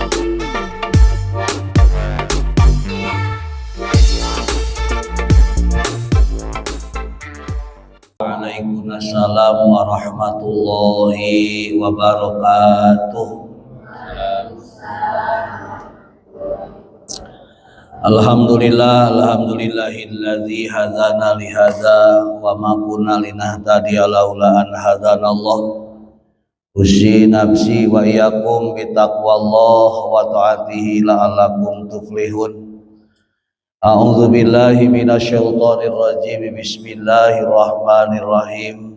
Waalaikumsalam warahmatullahi wabarakatuh. Alhamdulillahilladzi hadana li hadza wa ma kunna linahtadiya laula an hadanallah. Usi nafsi wa iyyakum bi taqwallah wa ta'atihi la'allakum tuflihun. A'udzu billahi minasyaitonir rajim. Bismillahirrahmanirrahim.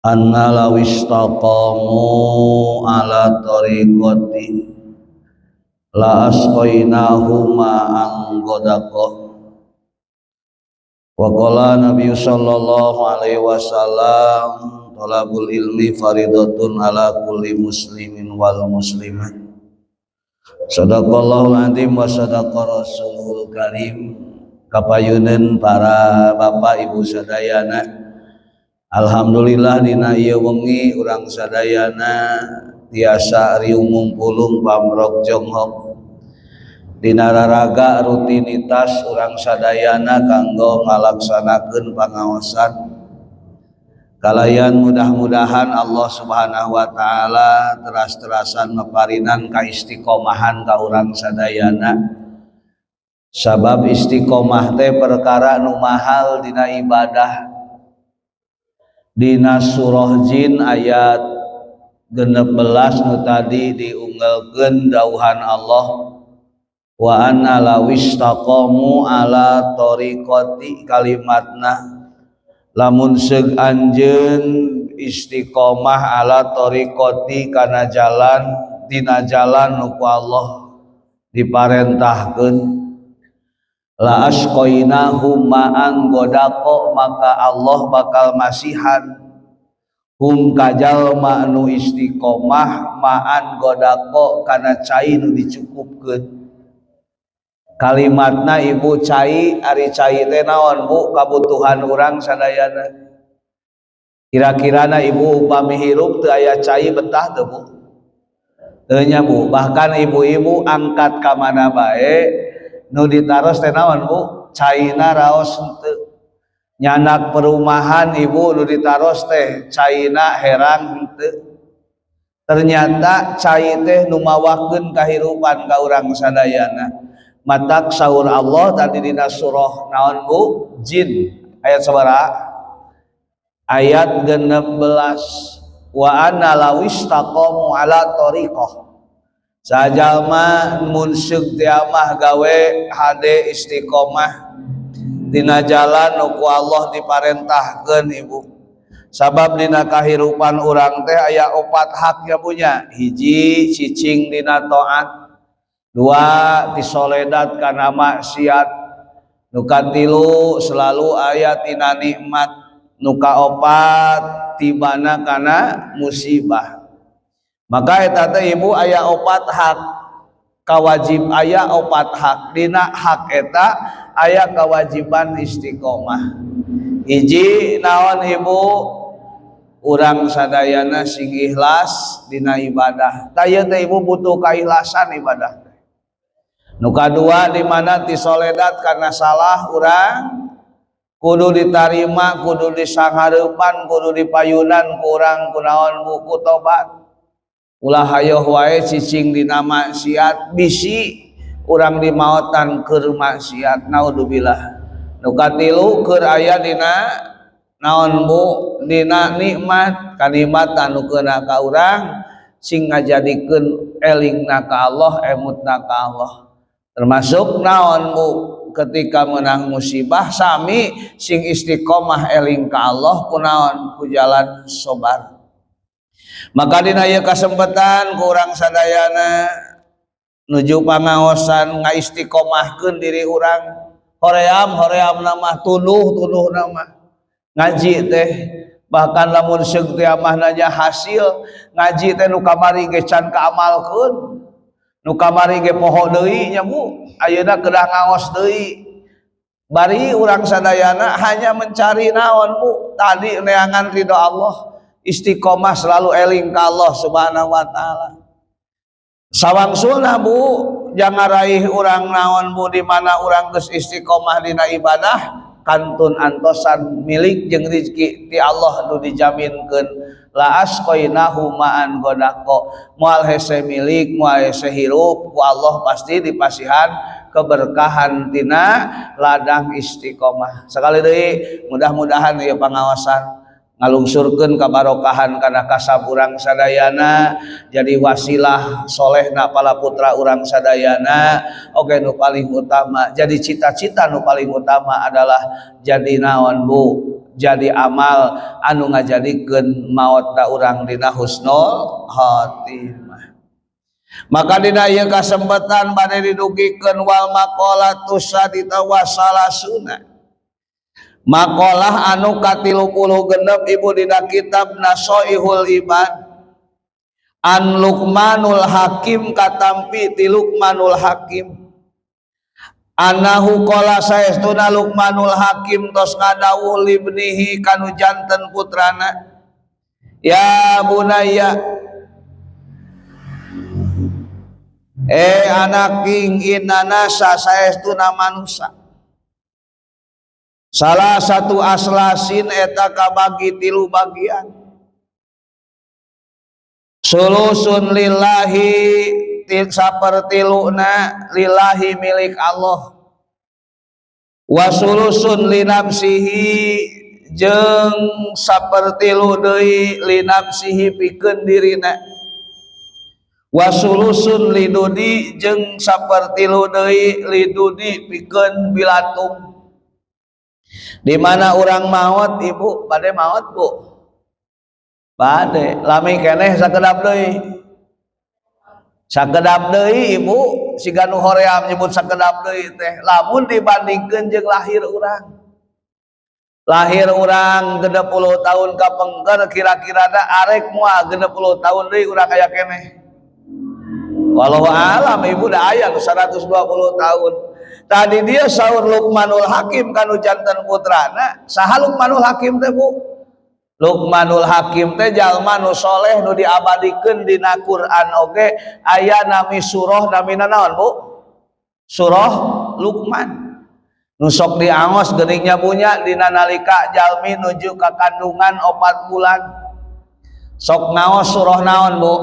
Anna law istaqamu ala tariqati la asqainahum ma'an ghadaqa. Wa qala Nabi sallallahu alaihi wasallam, talabul ilmi faridatun ala kulli muslimin wal muslimat. Sadaqallahul azim wa sadaqa rasulul karim. Kapayuneun para bapak ibu sadayana, alhamdulillah dina ieu wengi urang sadayana tiasa riung mumpulung pamrok jonghok dina raraga rutinitas urang sadayana kanggo ngalaksanakeun pangaosan. Kalayan mudah-mudahan Allah subhanahu wa ta'ala teras-terasan maparinan kaistiqomahan ka urang sadayana. Sabab istiqomah teh perkara nu mahal dina ibadah. Dina surah Jin ayat 16 nu tadi diunggelkeun dauhan Allah, wa anna lawistaqamu ala tariqati, kalimatna lamun seug anjeun istiqomah ala tariqati kana jalan, dina jalan nu ku Allah diparentahkeun, la asqainahum ma'an ghadaqa, maka Allah bakal masihan hum kajalma nu istiqomah ma'an ghadaqa kana cai nu dicukupkeun. Kalimatna ibu cai, ari cai teh naon bu kabutuhan urang sadayana? Kira-kirana ibu upami hirup teu aya cai betah teu bu? Teu nya bu, bahkan ibu-ibu angkat ka mana bae nu ditaros teh naon bu? Caina raos henteu. Nyanak perumahan ibu nu ditaros teh caina herang henteu. Ternyata cai teh nu mawakeun kahirupan ka urang sadayana. Matak sahur Allah tadi dina surah naon bu? Jin ayat sabaraha? Ayat 16. Wa anna lawistaqamu ala tariqah, sajalma mun seug teh mah gawe hade istiqomah dina jalan nu ku Allah diparentahkeun ibu. Sabab dina kahirupan urang teh aya 4 hak ya punya. Hiji cicing dina taat, 2 tisoledat kana maksiat, nu katilu selalu aya tina nikmat, nu kaopat tibana kana musibah. Maka eta teh ibu aya 4 hak kawajib, aya 4 hak. Dina hak eta aya kewajiban istiqomah. Hiji naon ibu? Urang sadayana sing ikhlas dina ibadah. Taya teh ibu butuh keikhlasan ibadah. Nu kadua di mana tisoledat karena salah urang kudu ditarima, kudu disanghareupan, kudu dipayunan ku urang kunaon buku tobat. Ulah hayoh wae cicing dina maksiat, bisi urang dimaotan keur maksiat, naudzubillah. Nu katilu keur aya dina naon bu? Dina nikmat, kalimat anu keuna ka urang sing ngajadikeun elingna ka Allah, emutna ka Allah. Termasuk naon bu? Ketika menang musibah sami sing istiqomah eling ka Allah kunaon? Ku jalan sabar. Maka dina ieu kasempatan ku urang sadayana nuju pangaosan ngaistiqomahkeun diri urang. Hoream nama tuluh nama ngaji teh, bahkan lamun seug teh mah nanya hasil ngaji teh nu kamari ge can kaamalkeun. Nu kamari ge poho deui nya bu, ayeuna kedah ngaos deui. Bari urang sadayana hanya mencari naon bu? Tadi neangan ridho Allah, istiqomah selalu eling ka Allah subhanahu wa ta'ala. sawangsulna Bu jangan raih urang naon Bu di mana urang geus istiqomah dina ibadah kantun antosan milik jeung rezeki ti Allah nu dijaminkeun la asqainahu ma'an godako moal hese milik moal hese hirup ku Allah pasti dipasihan keberkahan tina ladang istiqomah. Sekali deui mudah-mudahan ieu pangaosan ngalungsurkeun kabarokahan kana kasab urang sadayana jadi wasilah solehna pala putra urang sadayana oge nu paling utama jadi cita-cita nu paling utama adalah jadi naon Bu jadi amal anu ngajadikeun maotna urang dina husnul khotimah. Maka dina ieu kasempatan bade didugikeun wal maqalatu sadita wasalasuna makalah anu ka-36 Ibu dina kitab Nasoihul Ibad an Luqmanul Hakim katampi ti Luqmanul Hakim anahu qala saestuna Luqmanul Hakim tos ngadawuh libnihi kanu janten putrana ya bunaya anak ing inana saestuna manusia salah satu aslasin eta kabagi tilu bagian sulusun lillahi sapertiluna lillahi milik Allah wa sulusun linafsihi jeung sapertilu deui linafsihi pikeun dirina wa sulusun lidudi jeung sapertilu deui lidudi pikeun bilatung. Di mana orang maut Ibu bade maut Bu bade lami keneh sakedap deui Ibu siga nu hoream nyebut sakedap deui teh lamun dibandingkeun jeung lahir urang 60 tahun kapengker kira-kira arek moal 60 tahun deui urang aya keneh wallahu alam Ibu da aya nu 120 tahun. Tadi dia saur Luqmanul Hakim kanu janten putrana saha Luqmanul Hakim teh Bu Luqmanul Hakim teh jalma nu soleh nu diabadikeun dina Quran oge aya nami surah namina naon Bu surah Luqman nu sok diangos geuning nyabunya dina nalika jalmi nuju ka kandungan 4 bulan sok ngaos surah naon Bu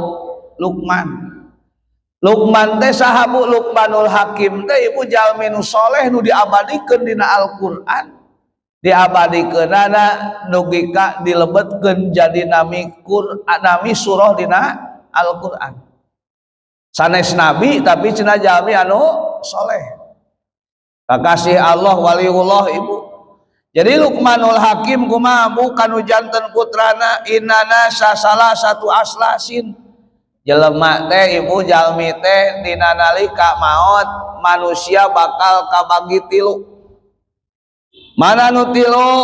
Luqman Luqman teh saha Bu Luqmanul Hakim teh Ibu jalmi nu soleh nu diabadikeun dina Al-Qur'an diabadikeunana dugi ka dilebetkeun jadi nami Qur'an nami surah dina Al-Qur'an sanes nabi tapi cenah jalmi anu soleh kakasih Allah waliullah Ibu jadi Luqmanul Hakim kumaha Bu kanu janten putrana inana salah satu aslasin jelema teh Ibu jalmi teh dina nalika maot manusia bakal kabagi tilu mana nu tilu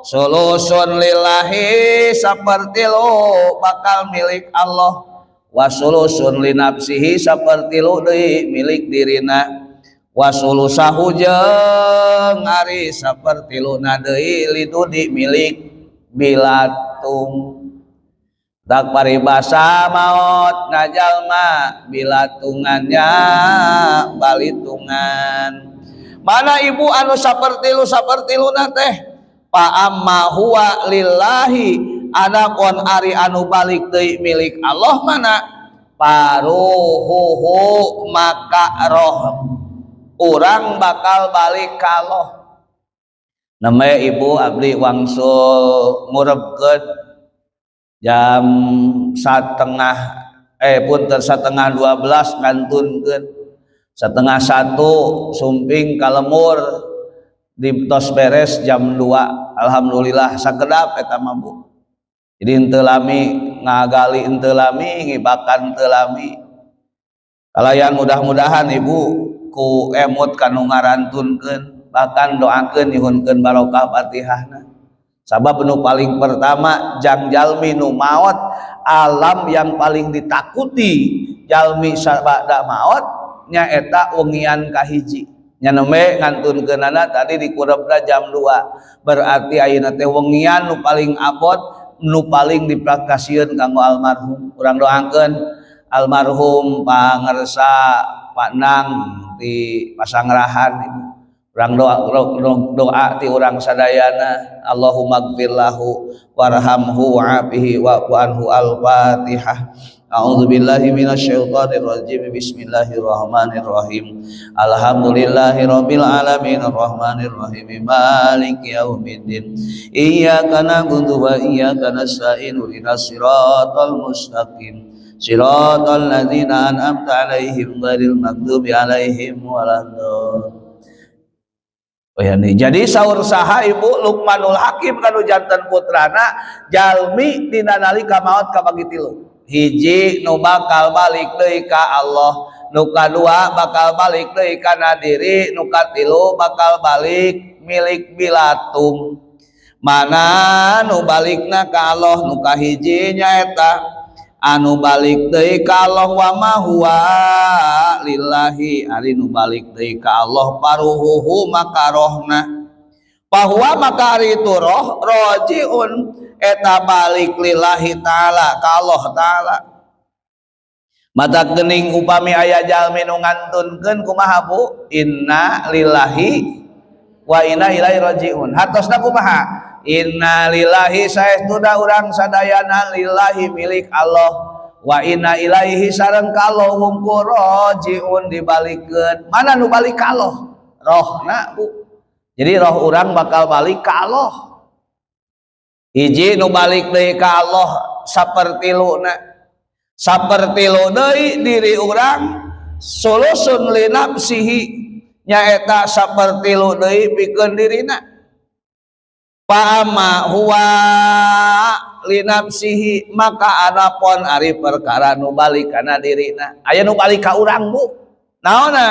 sulusun lillahi sapertilu bakal milik Allah wa sulusun linafsihi sapertilu deui milik dirina wa sulusahu jeung ari sapertiluna deui lidudi milik bilatung tak paribasa maut ngajalma bilatungannya balitungan mana Ibu anu sapertiluna teh pa amma huwa lillahi anakon ari anu balik deui milik Allah mana paruhuhu maka roh urang bakal balik ka Allah namanya Ibu abdi wangsul ngurebkeun jam punten 11:30 ngantunkeun 12:30 sumping kalemur di tos beres jam 2 alhamdulillah sakedap eta mah Bu jadi henteu lami ngagali henteu lami ngibakan henteu lami kalayan mudah-mudahan Ibu ku emut kanu ngarantunkeun bahkan doakeun nyuhunkeun barokah Fatihahna sabab nu paling pertama jang jalmi nu maot alam yang paling ditakuti jalmi sabada maot nyaeta wengian kahiji nya neme ngantunkeunana tadi dikurebna jam 2 berarti ayeuna teh wengian nu paling abot nu paling diprakasieun kanggo almarhum urang doakeun almarhum pangersa Pak Nang di Pasangrahan ibu. Urang doa ti urang sadayana Allahumma gfirlahu warhamhu wa'afihi wa'fu anhu. Al-Fatihah. A'udzubillahi minasyaitonir rajim. Bismillahirrahmanirrahim. Alhamdulillahirabbil alamin arrahmanir rahim maliki yaumiddin. Iyyaka na'budu wa iyyaka nasta'in ihdinas siratal mustaqim. Siratal ladzina an'amta 'alaihim ghairil maghdubi 'alaihim waladdallin. Oh ya nih. Jadi saur saha ibu Luqmanul Hakim kanu janten putrana jalmi dina nalika maot kabagi tilu. Hiji nu bakal balik deui ka Allah, nu kadua bakal balik deui kana diri, nu katilu bakal balik milik bilatung. Mana nu balikna ka Allah, nu kahiji nyaeta anu balik deui ka Allah wa ma huwa lillahi, ari nu balik deui ka Allah paruhuhu maka rohna, bahwa maka ari itu roh rojiun eta balik lillahi ta'ala ka Allah ta'ala. Mata geuning upami aya jalmi nu ngantunkeun kumaha bu, inna lillahi wa inna ilaihi rajiun, hartosna kumaha, inna lillahi saestuna urang sadayana lillahi milik Allah, wa inna ilaihi sareng ka Allah hungkul rajiun dibalikeun. Mana nu balik ka Allah? Rohna bu. Jadi roh urang bakal balik ka Allah. Hiji nu balik deui ka Allah sapertiluna. Sapertilu deui diri urang sulusun li nafsihi nyaeta sapertilu deui pikeun dirina. Pama huwa li nafsihi maka anapun ari perkara nu balik kana dirina. Aya nu balik ka urang bu. Naonna?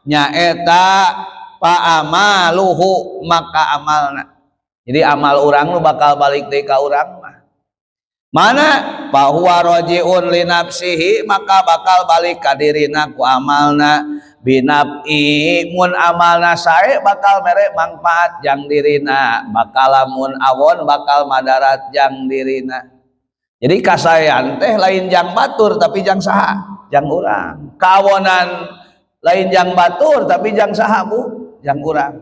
Nyaeta pa'amaluhu maka amalna. Jadi amal urang nu bakal balik deui ka urang mah. Mana? Fa huwa rajiun li nafsihi maka bakal balik ka dirina ku amalna. Binabi mun amalna sae bakal mere manfaat jang dirina, bakal lamun awon bakal madarat jang dirina. Jadi kasaean teh lain jang batur tapi jang saha? Jang urang. Kawonan lain jang batur tapi jang saha bu? Jang urang.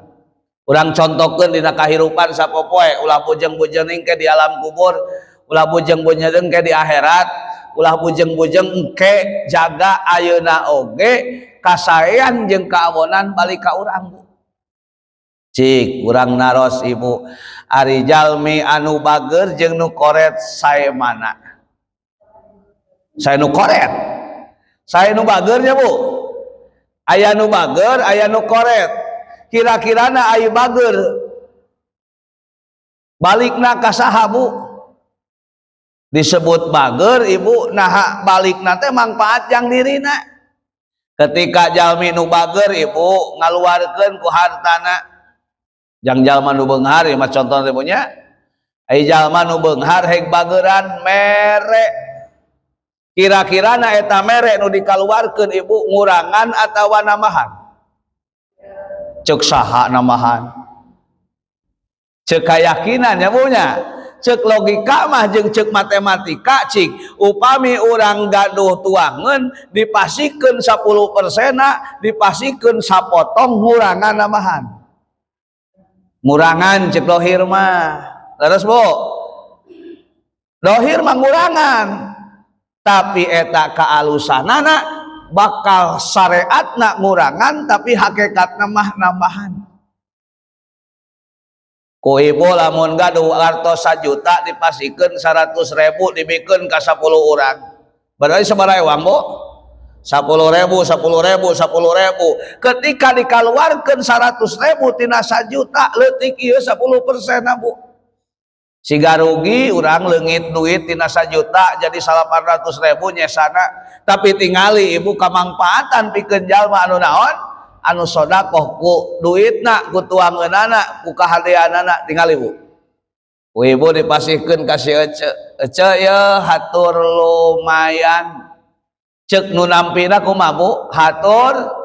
Urang contohkeun dina kahirupan sapopoe ulah bujeng-bujeng ke di alam kubur, ulah bujeng-bujeng ke di akhirat, ulah bujeng-bujeng engke jaga ayeuna oge kasaean jeung kaawonan balik ka urang bu. Cik urang naros ibu ari jalmi anu bager jeung nu koret sae mana? Sae nu koret. Sae nu bager nya bu. Aya nu bager, aya nu koret. Kira-kirana aya bager balikna ka saha bu? Disebut bager ibu nah balikna teh manfaat jang dirina. Ketika jalmi nu bager ibu ngaluarkeun ku hartana jang jalma nu beunghar ieu mah contohna teh punya ai jalma nu beunghar heg bageran mere, kira-kirana eta mere nu dikaluarkeun ibu ngurangan atawa namahan? Ceuk saha namahan? Ceuk kayakinan nya punya. Cek logika mah jeung cek matematika cik upami urang gaduh tuangan dipasikeun 10% dipasikeun sapotong ngurangan namahan? Ngurangan cek dohir mah. Terus bu dohir mah ngurangan tapi eta kaalusanana bakal syariatna ngurangan tapi hakikatna mah nambahan. Ku ibu lamun gaduh hartos 1 juta dipasikeun 100.000 dibikeun ka 10 urang. Berarti sabaraha ewang bu? 10.000, 10.000, 10.000. Ketika dikaluarkeun 100.000 tina 1 juta leutik ieu 10% bu. Siga rugi urang leungit duit tina 1 juta jadi 800.000 nyesana. Tapi tingali ibu kamangpaatan pikeun jalma anu naon? Anu sodakoh ku duitna ku tuangeunana ku kahadeanana tingali bu. Ku ibu dipasihkeun ka si ece ye hatur lumayan. Ceuk nu nampina kumaha bu? Hatur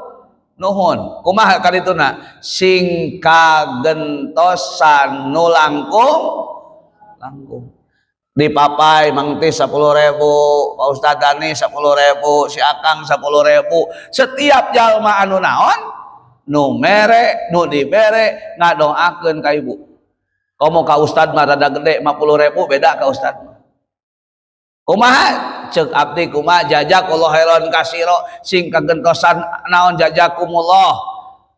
nuhun. Kumaha kadituna? Sing kagentosan nu langkung. di papai mangti 10.000, Pak Ustad Dani 10.000, si Akang 10.000. Setiap jalma anu naon nu mere nu dibere ngadoakeun ka ibu. Komo ka Ustad mah rada gede 50.000 beda ka Ustad. Kumaha ceuk abdi kumaha jazakallahu khairan kasiro sing kagentosan naon jazakumullah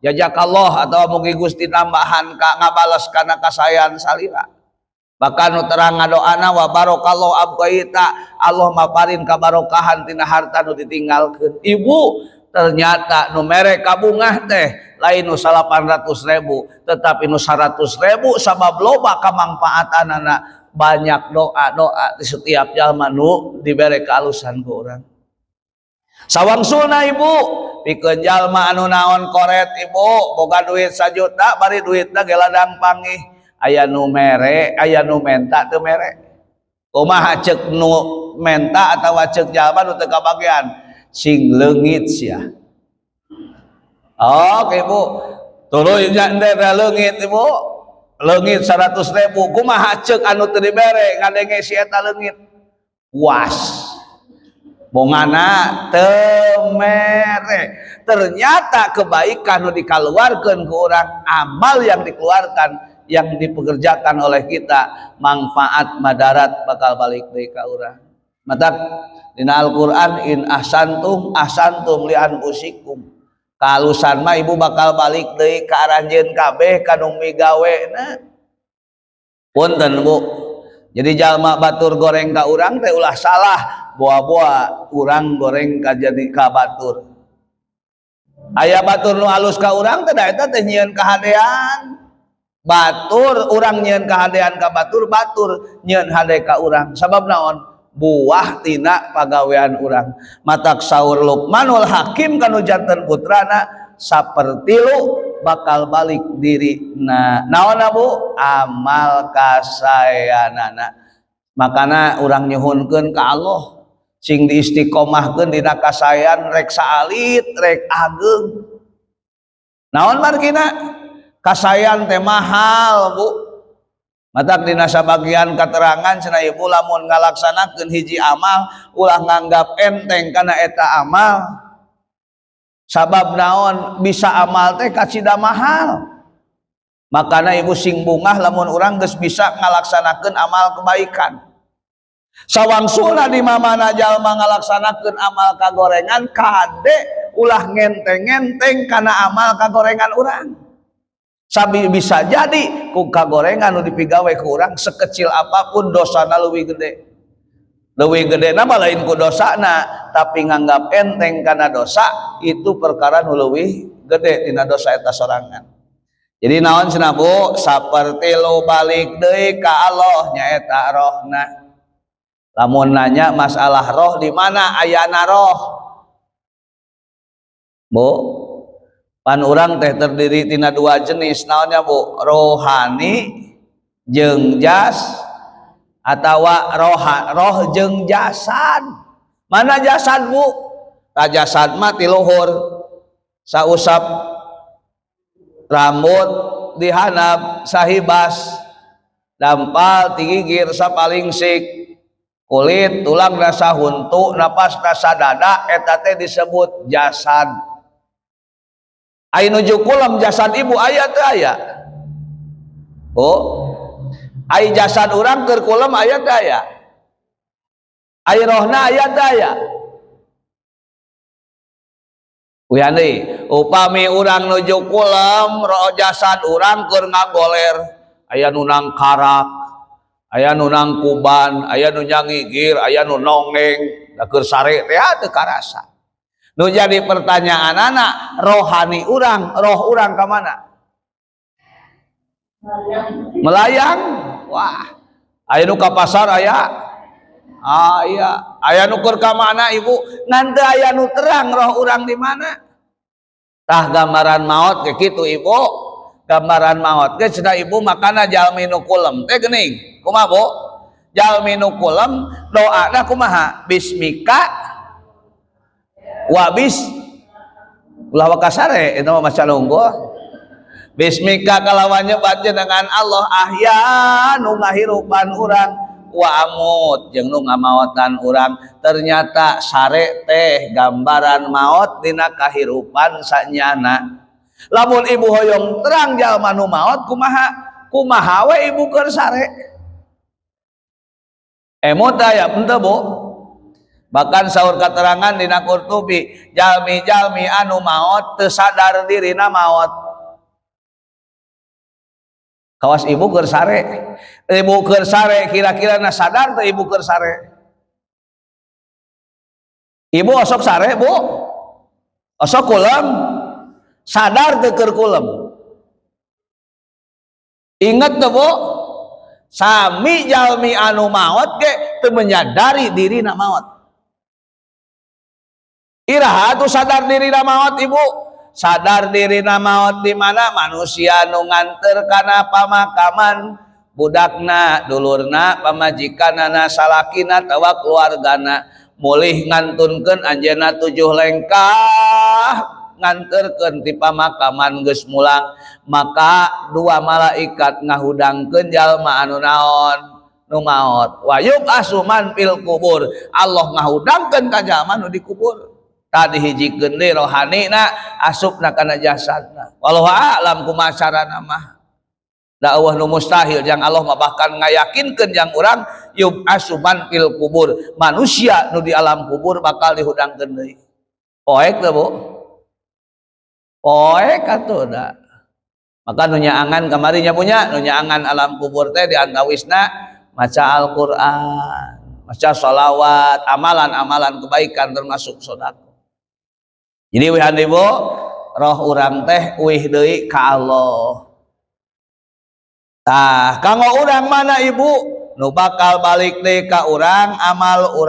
jazakallah atau mugi Gusti tambahan ka ngabales kana kasayan salira. Bahkan nu terang ngadoana wa barakallahu abqaita Allah maparin kabarokahan tina harta nu ditinggalkeun. Ibu ternyata nu mere kabungah teh lain nu 800.000 tetapi nu 100.000 sabab loba kamangfaatanana banyak doa-doa di setiap jalma nu dibere kaalusan ku urang. Sawangsuna ibu pikeun jalma anu naon koret ibu boga duit 1 juta bari duitna ge ladang pangih. Aya nu mere, aya nu menta teu mere. Kumaha ceuk nu menta atawa ceuk jalma nu teu kabagian sing leungit sia. Oke ibu, tuluy nya leungit ibu. Leungit 100.000 kumaha ceuk anu teu dibere ngadenge si eta leungit. Puas. Bongana teu mere. Ternyata kebaikan nu dikaluarkeun ku urang, amal yang dikeluarkan yang dipekerjakan oleh kita manfaat madarat bakal balik deui ka urang. Matak dina Al-Qur'an in ahsantum ahsantum li anfusikum. Kalusan mah ibu bakal balik deui ka aranjeun kabeh kanu migawena. Punten Bu. Jadi jalma batur goreng ka urang teh ulah salah, boa-boa urang goreng ka jadi ka batur. Aya batur nu alus ka urang teh da eta teh nyieun kahadean. Batur urang nyieun kahadean ka batur, batur nyieun hade ka urang. Sabab naon? Buah tina pagawean urang. Matak saur Luqmanul Hakim kanu janten putrana saperti lu bakal balik diri naon Bu? Amal kasayanana. Makana urang nyuhunkeun ka Allah sing diistiqomahkeun dina kasayan rek saalit rek ageng. Naon margina? Kasayan teh mahal Bu. Matak dina sabagian katerangan cenah ibu lamun ngalaksanakeun hiji amal ulah nganggap enteng kana eta amal. Sabab naon bisa amal teh kacida mahal. Makana ibu sing bungah lamun urang geus bisa ngalaksanakeun amal kebaikan. Sawangsuna di mamana jalma ngalaksanakeun amal kagorengan kade ulah ngenteng-ngenteng kana amal kagorengan urang. Sabi bisa jadi ku kagorengan nu dipigawe ku urang sekecil apapun dosana leuwih gede. Leuwih gede na lain ku dosana, tapi nganggap enteng kana dosa itu perkara nu leuwih gede tina dosa eta sorangan. Jadi naon cenah Bu? Saperti lu balik deui ka Allah nyaeta rohna. Lamun nanya masalah roh di mana ayana roh? Bu, pan urang teh terdiri tina 2 jenis naonnya Bu? Rohani jeung jas atawa roh jeung jasad. Mana jasad Bu? Jasad mah ti luhur sausap rambut dihanap sahibas dampal tigigir sapalingsik kulit tulang rasa huntu napas rasa dada eta teh disebut jasad. Ai nuju kulam jasad ibu aya teu aya? Oh, ai jasad urang keur kulam aya teu aya? Ai rohna aya teu aya? Uyan deui, upami urang nuju kulam roh jasad urang keur ngagoler, aya nu nang karak, aya nu nang kuban, aya nu nyangigir, aya nu nongeng, da keur sare teh teu karasa. Nu jadi pertanyaan anak rohani urang, roh urang ke mana? Melayang. Wah, aya nu ka pasar aya. Aya nu keur ka mana ibu? Ngan teu aya nu terang roh urang di mana? Tah gambaran maot ke kitu ibu. Gambaran maot ke cenah ibu makana jalmi nu kulem teh geuning. Kumaha Bu? Jalmi nu kulem doana kumaha? Bismika wabis ulah wakasare itu mah maca lungguh. Bismika kalawan nyebat dengan Allah ahya nu ngahirupan urang wa amut jeung nu ngamaotan urang. Ternyata sare teh gambaran maot dina kahirupan sanyana. Lamun ibu hoyong terang jalma nu maot kumaha we ibu keur sare. Emot aya henteu Bu. Bahkan saur katerangan dina Qurtubi, jalmi-jalmi anu maot teu sadar dirina maot. Kawas ibu keur sare. Ibu keur sare kira-kira na sadar teu ibu keur sare? Ibu osok sare, Bu? Osok kulem? Sadar teu keur kulem? Ingat teu, Bu? Sami jalmi anu maot ge teu menyadari dirina maot. Iraha tuh sadar dirina maot, Ibu? Sadar diri maot di mana manusia nu nganter kana pamakaman budakna, dulurna, pamajikanana, salakina, tawa keluargana, mulih ngantunkeun anjeunna 7 lengkah nganterkeun ti pamakaman geus mulang, maka 2 malaikat ngahudangkeun jalma anu naon nu maot. Wa yub'asuman fil kubur, Allah ngahudangkeun ka jalma nu dikubur. Tadi hijikeun deui rohanina asupna kana jasadna. Wallahu a'lam kumaha carana mah. Da eueuh nu mustahil jang Allah mah bahkan ngayakinkeun jang urang yub'asuman fil kubur. Manusia nu di alam kubur bakal dihudangkeun deui. Poek teu, Bu? Poek atuh da. Maka nu nyaangan kamari nya punya, nu nyaangan alam kubur teh di antawisna maca Al-Qur'an, maca sholawat, amalan-amalan kebaikan termasuk sedekah. Jadi wihan ibu roh urang teh uih deui ka Allah. Tah kanggo urang mana ibu nu bakal balik deui ka urang amal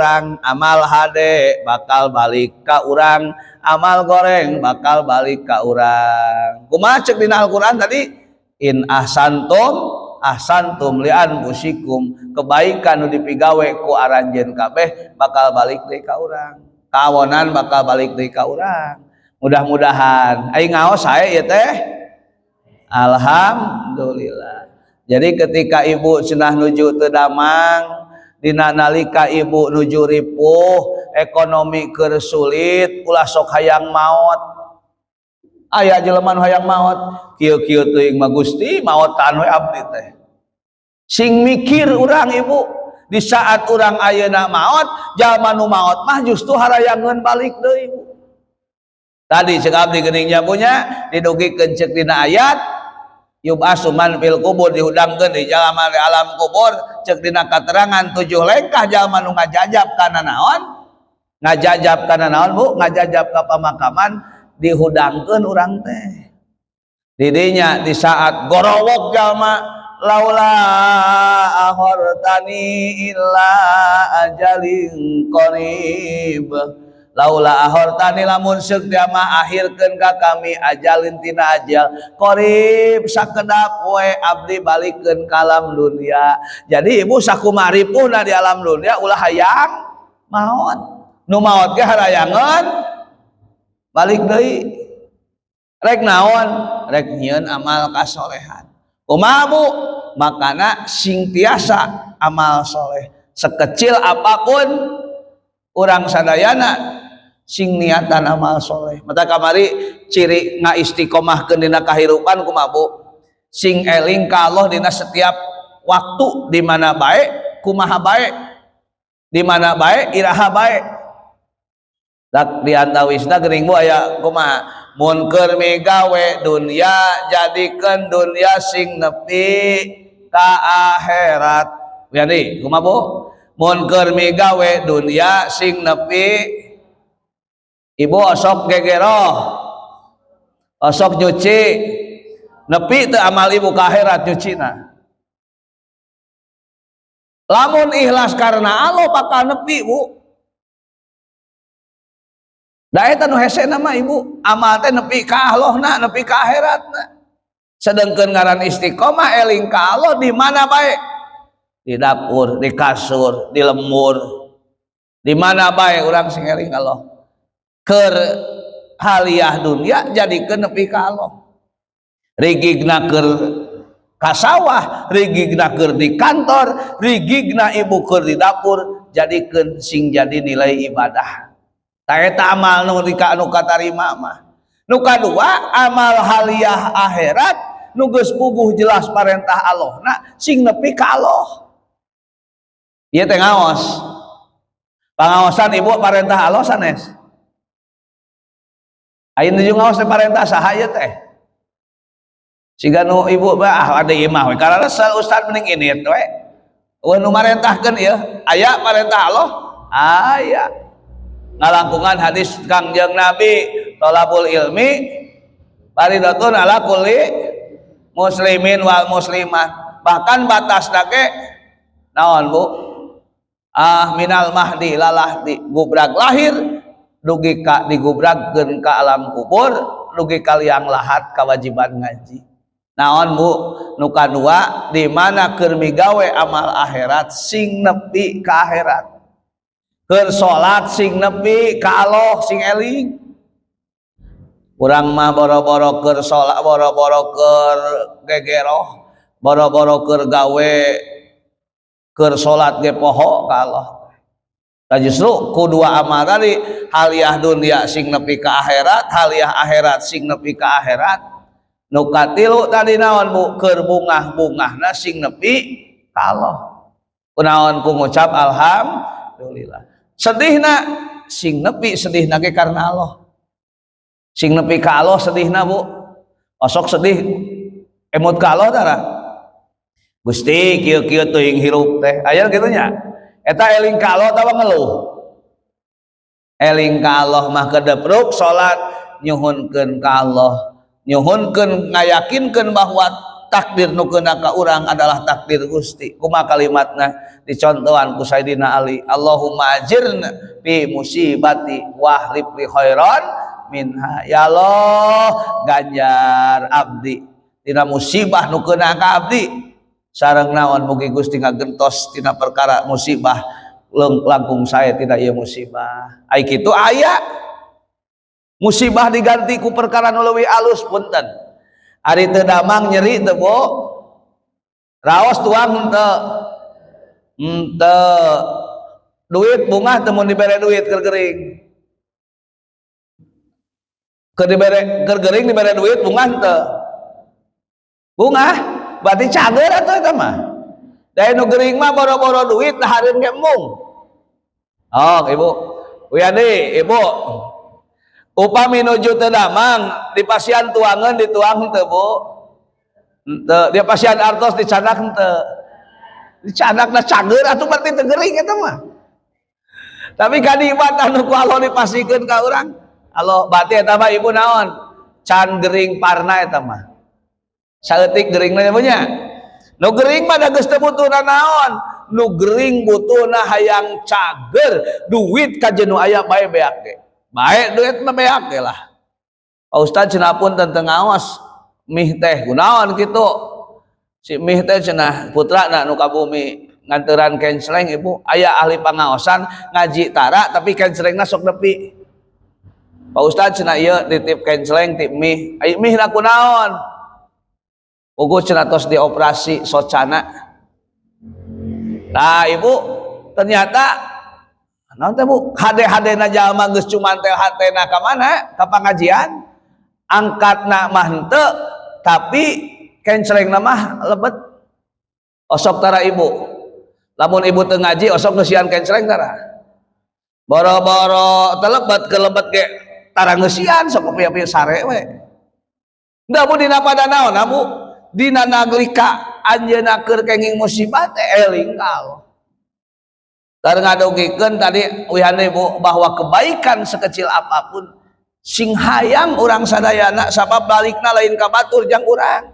hade bakal balik ka urang, amal goreng bakal balik ka urang. Kumaha ceuk dina Al-Qur'an tadi? In ahsantum li anfusikum, kebaikan nu dipigawe ku aranjeun kabeh bakal balik deui ka urang. Kawonan bakal balik deui ka urang. Mudah-mudahan aing ngaos sae ieu teh. Alhamdulillah. Jadi ketika ibu cenah nuju teu damang, dina nalika ibu nuju ripuh, ekonomi keur sulit, ulah sok hayang maot. Aya jelema nu hayang maot, kieu-kieu teuing mah Gusti, maotan we abdi teh. Sing mikir urang ibu. Di saat orang ayeuna maot, jalma nu maot mah justru harayangeun balik deui. Tadi ceuk abdi geuning punya didugikeun ceuk dina ayat yub'asuman fil kubur, dihudangkeun di jalma di alam kubur, ceuk dina katerangan 7 lengkah jalma nu ngajajab kana naon? Ngajajab kana naon, Bu? Ngajajab ka pamakaman dihudangkeun urang teh. Di dinya di saat gorowok jalma laula ahortani illa ajalin qarib, laula ahortani lamun seuk dia mah akhirkeun ka kami ajalin tina ajal qarib, sakedap we abdi balikeun ka alam dunia. Jadi ibu sakumaripuna di alam dunia ulah hayang maot, nu maot ge harayangeun balik deui. Rek naon? Rek nyieun amal kasolehan. Kumaha, Bu? Makana sing tiasa amal soleh sekecil apapun urang sadayana sing niatan amal soleh. Mata kamari ciri ngaistiqomahkeun dina kahirupan kumaha, Bu? Sing eling ka Allah dina setiap waktu, di mana bae kumaha bae, di mana bae iraha bae. Dak di antawisna geuning Bu aya kumaha? Mun keur migawe dunya jadikeun dunya sing nepi ka akhirat. Jadi kumaha, Bu? Mun keur migawe dunya sing nepi, ibu osok gegeroh, osok nyuci, nepi teu amal ibu ka akhirat nyucina. Lamun ikhlas karena Allah bakal nepi, Bu. Da eta nu hese nama ibu, amal teh nepi ka Allahna, nepi ka akhiratna. Sedengkeun ngaran istiqomah eling ka Allah di mana bae? Di dapur, di kasur, di lembur. Di mana bae urang sing eling Allah. Keur haliah dunia jadikeun nepi ka Allah. Rigigna keur ka sawah, rigigna keur di kantor, rigigna ibu keur di dapur, jadikeun sing jadi nilai ibadah. Ta eta amal nu katarima mah. Nu kadua amal haliyah akhirat nu geus puguh jelas parentah Allahna sing nepi ka Allah. Ieu teh ngaos. Pangaosan ibu parentah Allah sanes. Ayeuna juga ngaos teh parentah saha ieu teh? Siga nu ibu bah ada imah we karana ustad mending ini we. Nu marentahkeun ieu aya parentah Allah? Aya. Ngalangkungan hadis Kangjeng Nabi, thalabul ilmi faridatun ala kulli muslimin wal muslimah. Bahkan batasna ge naon Bu? Minal mahdi lalahdi, gubrag lahir dugi ka digubragkeun ka alam kubur, dugi ka liang lahat kewajiban ngaji. Naon Bu? Nu kadua di mana keur migawe amal akhirat sing nepi ka akhirat. Keur salat sing nepi ka Allah sing eling. Urang mah boro-boro keur salat, boro-boro keur gegeroh, boro-boro keur gawe, keur salat ge poho ka Allah. Nah justru kedua amal tadi haliyah dunia sing nepi ka akhirat, haliyah akhirat sing nepi ka akhirat. Nu katilu tadi naon Bu? Keur bungah-bungahna sing nepi ka Allah. Kunaon ku ngucap alhamdulillah. Sedihna sing nepi sedihna ge karena Allah. Sing nepi ka Allah sedihna Bu. Osok sedih emot ka Allah tara. Gusti kieu-kieu teuing hirup teh. Aya kitu nya. Eta eling ka Allah tawa ngeluh. Eling ka Allah mah kedepruk salat nyuhunkeun ka Allah. Nyuhunkeun ngayakinkeun bahwa takdir nu keuna ka urang adalah takdir Gusti. Kumaha kalimatna dicontohan ku Sayyidina Ali, Allahumma ajirna fi musibati wa hlib li khairan minha. Ya Allah ganjar abdi tina musibah nu keuna ka abdi, sareng naon mugi Gusti ngagentos tina perkara musibah langkung saya tidak ieu musibah. Ai kitu aya musibah diganti ku perkara nu leuwih alus punten. Ari teu damang nyeri teu Bu? Raos tuang henteu. Henteu. Duit bungah teu mun dibere duit keur geuring. Keur dibere keur geuring dibere duit bungah henteu. Bungah berarti cager atuh eta mah. Da nu geuring mah boro-boro duit dahareun ge embung. Oh, Ibu. Wiyadi, Ibu. Upami nuju teu damang dipasian tuangan dituang henteu Bu? Henteu. Dia pasian artos dicanak henteu. Dicanakna cager atuh berarti teu geuring eta mah. Tapi kadimat anu ku Allah dipasikeun ka urang. Allah berarti eta mah Ibu naon? Can geuring parna eta mah. Saeutik geuringna nya. Nu geuring mah da geus teu butuhna naon? Nu geuring butuhna hayang cager, duit ka jeunu aya bae beak ge. Baik duit mah beak ge lah. Pak Ustad cenah pun tentang ngaos mih teh kunaon kitu. Si mih teh cenah putrana nu ka bumi nganteran kenceleng Ibu. Aya ahli pangaosan ngaji tara tapi kencelengna sok nepi. Pak Ustad cenah ieu nitip kenceleng tip mih. Ai mih na kunaon? Ugu cenah tos dioperasi socana. Nah Ibu ternyata naon teh Bu? Hade-hadena jalma geus cumantel hatena ka mana? Ka pangajian. Angkatna mah henteu, tapi kencelengna mah lebet. Osok tara Ibu. Lamun Ibu teu ngaji osok ngeusian kenceleng tara. Boro-boro teu lebet ke lebet ge tara ngeusian sok pieu-pieu sare we. Da Bu dina pada naon Bu? Dina naglika anjeunna keur kenging musibah teh eling ka Allah. Karena ngadogikeun tadi wihana Ibu bahwa kebaikan sekecil apapun sing hayang urang sadayana sabab balikna lain ka batur jang urang.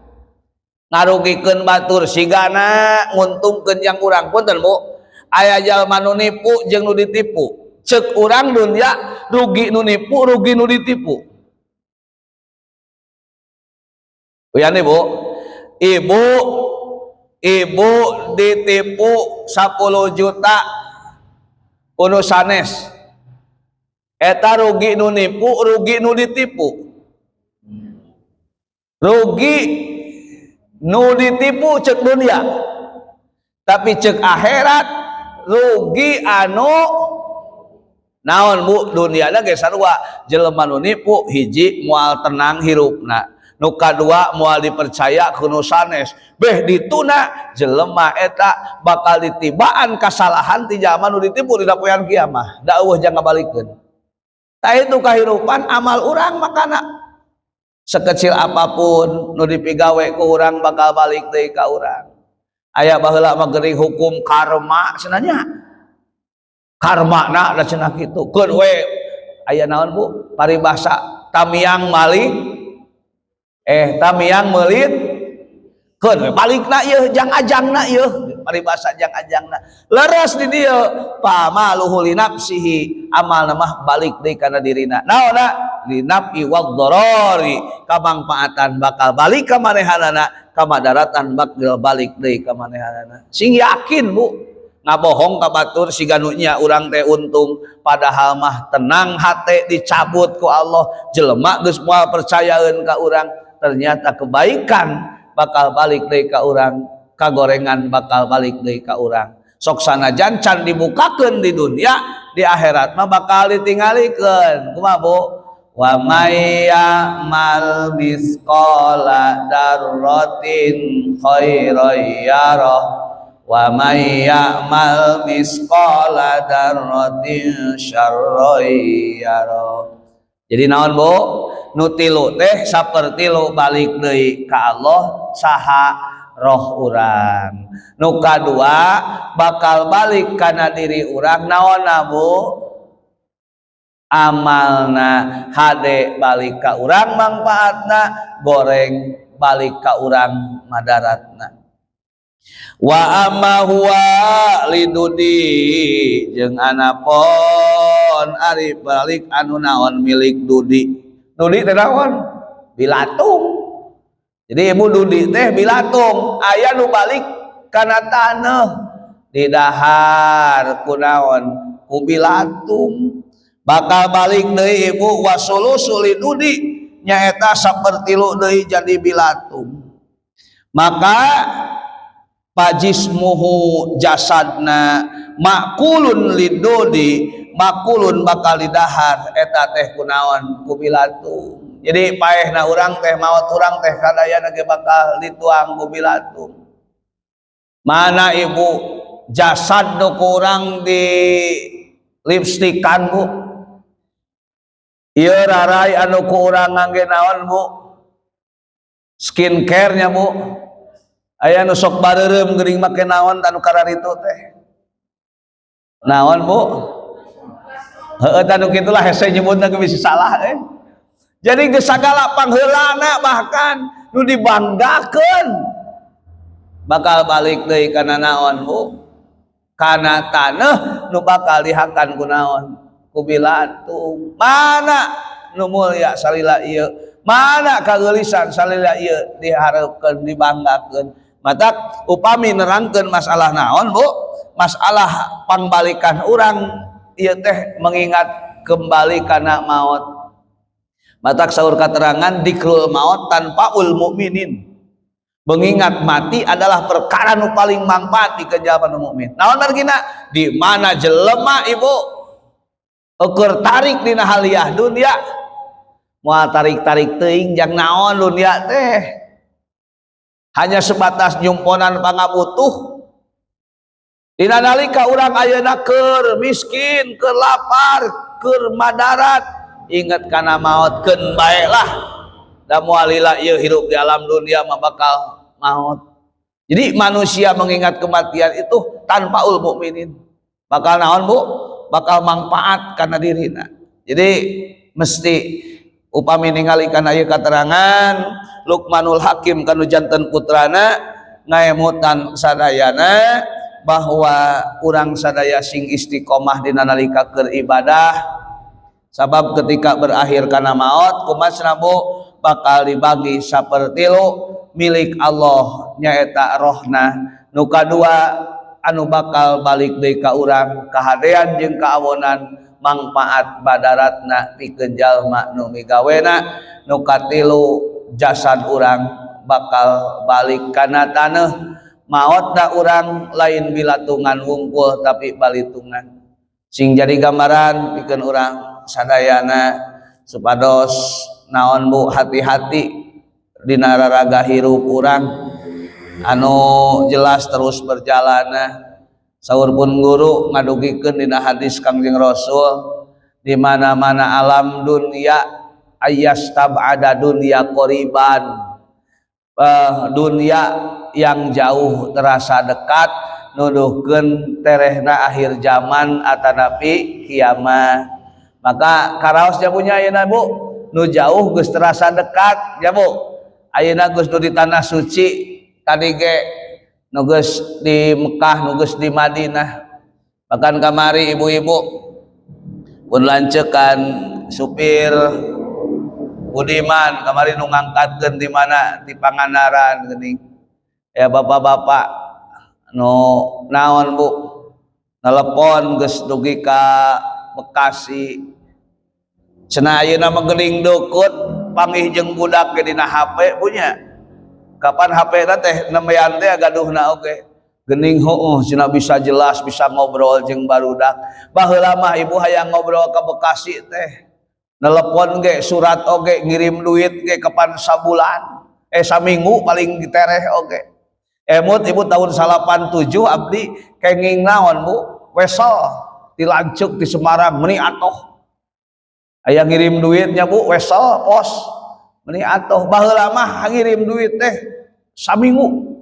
Ngarugikeun batur sigana nguntungkeun jang urang. Punten Bu, aya jalma nu nipu jeung nu ditipu. Ceuk urang dunya rugi nu nipu, rugi nu ditipu. Wihana Ibu, ibu ditipu 10 juta kuno sanes. Eta rugi nu nipu, rugi nu ditipu. Rugi nu ditipu cek dunia, tapi cek akhirat rugi anu naon bu. Duniana ge sarua, jelema nu nipu hiji moal tenang hirupna, nu kadua moal dipercaya kuno sanes, beh dituna jelema eta bakal ditibaan kasalahan ti jalma nu ditipu dina poean kiamah, da eueuh jang ngabalikeun. Tah itu kahirupan amal urang makana sekecil apapun nu dipigawe ku urang bakal balik deui ka urang. Aya baheula mah geuning hukum karma cenanya, karma na da cenah kitu. Keun we aya naon bu paribasa tamiang malik tamiang meulit keun we balikna ieu jang ajangna ieu paribasa jang ajangna leres di dieu pamaluhu li nafsihi amalna mah balik deui kana dirina. Naonna linafi wadh-dharari kamangpaatan bakal balik ka manehanana, kamadaratan bakal balik deui ka manehanana. Sing yakin bu, ngabohong ka batur siga nu nya urang teh untung, padahal mah tenang hate dicabut ku Allah, jelema geus moal percayaeun ka urang, ternyata kebaikan bakal balik deui ka urang, kagorengan bakal balik deui ka urang. Sok sanajan can dibukakeun di dunia, di akhirat mah bakal ditinggalikeun. Kumaha bu? Wa may ya'mal misqala dzarratin khairan yarah wa may ya'mal misqala dzarratin syarran yarah. Jadi naon bu? Nu tilu teh saperti lu balik deui ka Allah saha roh urang. Nu kadua bakal balik kana diri urang naonna bu? Amalna hade balik ka urang mangpaatna, goreng balik ka urang madaratna. Wa amma huwa lidudi jeung anapun ari balik anu naon milik dudi. Dudi teh naon? Bilatung. Jadi ibu dudi teh bilatung, aya nu balik kana taneuh di dahar ku naon? Ku bilatung. Bakal balik deui ibu wasulusul lidudi nyaeta sapertilu deui jadi bilatung. Maka pajismuhu jasadna makulun lidudi, makulun bakal didahar eta teh kunaon ku bilatung. Jadi paehna urang teh maot urang teh kadayana ge bakal dituang ku bilatung. Mana ibu jasad nu urang di lipstikan bu, ieu rarai anu ku urang ngangge naon bu? Skincare-nya bu. Aya nu sok bareureum geuning make naon anu kararitu teh? Naon bu? Heueuh anu kitulah hese nyebutna ge bisa salah Jadi geus sagala pangheulana bahkan nu dibanggakeun bakal balik deui kana naon bu? Kana taneuh nu bakal dihakan ku naon? Ku bilatung. Mana nu mulia salila ieu? Mana kageulisan salila ieu dihareukeun dibanggakeun? Matak upami nerangkeun masalah naon bu? Masalah pangbalikan urang ieu teh mengingat kembali kana maut. Matak saur katerangan dikrul maut tanpa ul mukminin. Mengingat mati adalah perkara nu paling manfaat di kejaban mukmin. Naon margina? Di mana jelema ibu ukur tarik dina haliah dunia, moal tarik-tarik teuing jang naon dunia teh? Hanya sebatas nyumponan pangabutuh. Dina nalika urang ayeuna keur miskin, keur lapar, keur madarat, inget kana maot keun bae lah. Da moal lila ieu hirup di alam dunia mah bakal maut. Jadi manusia mengingat kematian itu tanpa ul mukminin. Bakal naon bu? Bakal manfaat kana dirina. Jadi mesti upami ningali kana ieu katerangan Luqmanul Hakim kanu janten putrana ngaemutan sadayana bahwa urang sadaya sing istiqomah dina nalika keur ibadah sabab ketika berakhir kana maut kumasna bu bakal dibagi sapertilu milik Allah nyaeta rohna. Nu kadua anu bakal balik deui ka urang kahadean jeung kaawonan mangpaat badaratna pikeun jalma nu migawena. Nu katilu jasad urang bakal balik kana taneuh maot da urang lain bilatungan wungkul tapi balitungan sing jadi gambaran pikeun urang sadayana supados naon Bu hati-hati dina raraga hirup urang anu jelas terus berjalan. Saur pun guru ngadugikeun dina hadis Kangjeng Rasul di mana-mana alam dunia ayastab'ada dunia qoriban, dunia yang jauh terasa dekat nuduhkeun terehna akhir zaman atanapi kiamat. Maka karaosnya punya ayeuna Bu nu jauh geus terasa dekat ya Bu. Ayeuna geus nu di tanah suci tadi ge nu geus di Mekah nu geus di Madinah. Bahkan kamari ibu-ibu pun lancekan supir Budiman kamari nu ngangkatkeun di mana di Pangandaran geuning ya bapak-bapak nu naon Bu telepon geus dugi ka Bekasi cenah ayeuna mah geuning dukut pamih jeung budak ge dina HP punya kapan HP na teh nembean teh gaduhna oge geuning heueuh cenah bisa jelas bisa ngobrol jeung barudak baheula mah ibu hayang ngobrol ka Bekasi teh nelepon ge surat oge ngirim duit ge kapan sabulan saminggu paling ditereh oge emut ibu tahun 87 abdi kenging naon Bu wesel di Lancuk di Semarang meni atoh aya ngirim duitnya Bu wesel pos meni atoh baheula mah ngirim duit teh saminggu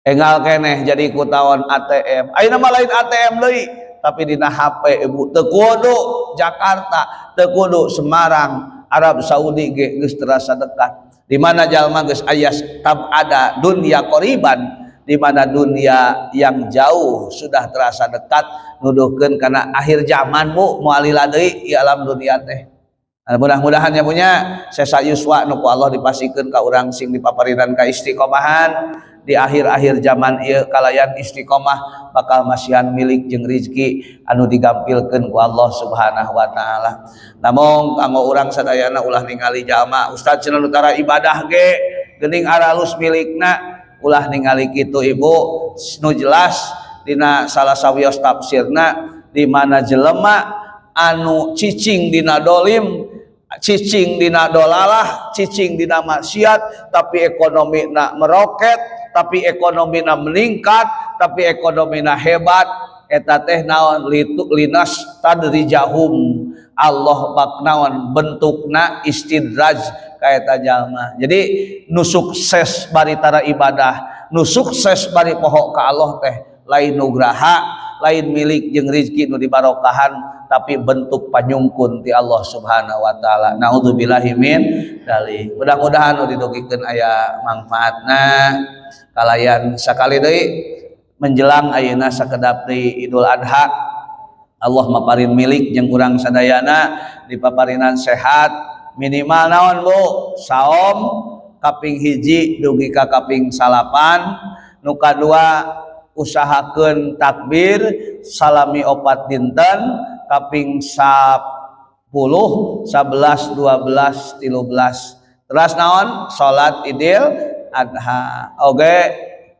enggal keneh jadi kutaon ATM ayeuna mah lain ATM deui tapi dina HP ibu teu kudu Jakarta teu kudu Semarang Arab Saudi ge geus terasa dekat di mana jalma geus ayas tab'ada dunya qoriban di mana dunia yang jauh sudah terasa dekat nuduhkeun kana akhir zaman Bu moal lila deui di alam dunia teh. Nah, mudah-mudahan ya punya sesa yuswa nu ku Allah dipasikeun ka urang sing dipaparinan ka istiqomahan di akhir-akhir zaman ieu kalayan istiqomah bakal masihan milik jeung rezeki anu digampilkeun ku Allah Subhanahu wa taala. Namun kanggo urang sadayana ulah ningali jalma ustaz cenah utara ibadah ge geuning aralus milikna ulah ningali kitu ibu nu jelas dina salah sawios tafsirna di mana jelema anu cicing dina dolim cicing dina dolalah cicing dina maksiat tapi ekonomina meroket tapi ekonomina meningkat tapi ekonomina hebat eta teh naon linas tadrijahum Allah baknaon bentukna istidraj kaeta jalma. Jadi nu sukses bari tara ibadah, nu sukses bari poho ka Allah teh lain nugraha, lain milik jeung rezeki nu dibarokahan tapi bentuk panyungkun ti Allah Subhanahu wa taala. Naudzubillahi min dzalik. Mudah-mudahan nu didugikeun aya manfaatna kalayan sakali deui menjelang ayeuna sakedap deui Idul Adha. Allah maparin milik jeung urang sadayana dipaparinan sehat minimal naon Bu saom kaping hiji dugi ka kaping 8 nu kadua usahakeun takbir salami 4 dinten kaping 10 11 12 13 terus naon salat Idul Adha oge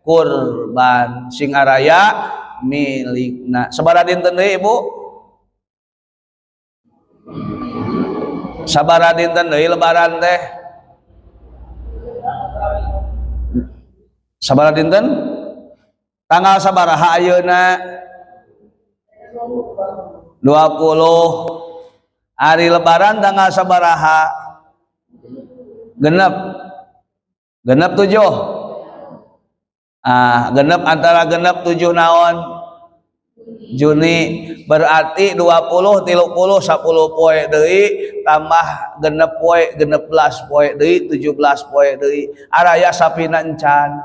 kurban sing araya milikna sabaraha dinten deui Ibu sabaraha dinten deui lebaran teh sabaraha dinten tanggal sabaraha ayeuna 20 hari lebaran tanggal sabaraha genep 7 genep antara genep 7 naon Juni berarti 20 30 10 poe deui tambah genep poe 16 poe deui 17 poe deui araya sapina encan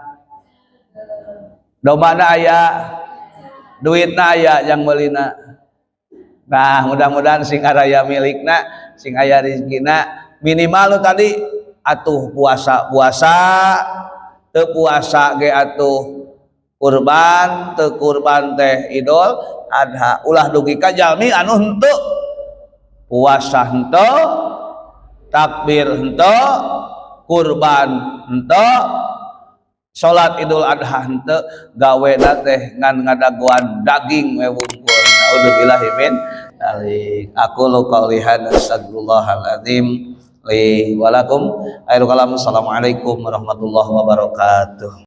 domana aya duitna aya yang meulina nah mudah-mudahan sing araya milikna sing aya rezekina minimal tadi atuh puasa teu puasa ge atuh kurban teu kurban teh Idul Adha ulah dugi ka jalmi anu henteu puasa henteu takbir henteu kurban henteu, salat Idul Adha henteu, gawena teh ngan ngadaguan daging we wungkul. Naudzubillahi min dzalik. Aku qouli hadza astaghfirullahal azim li wa lakum. Assalamualaikum warahmatullahi wabarakatuh.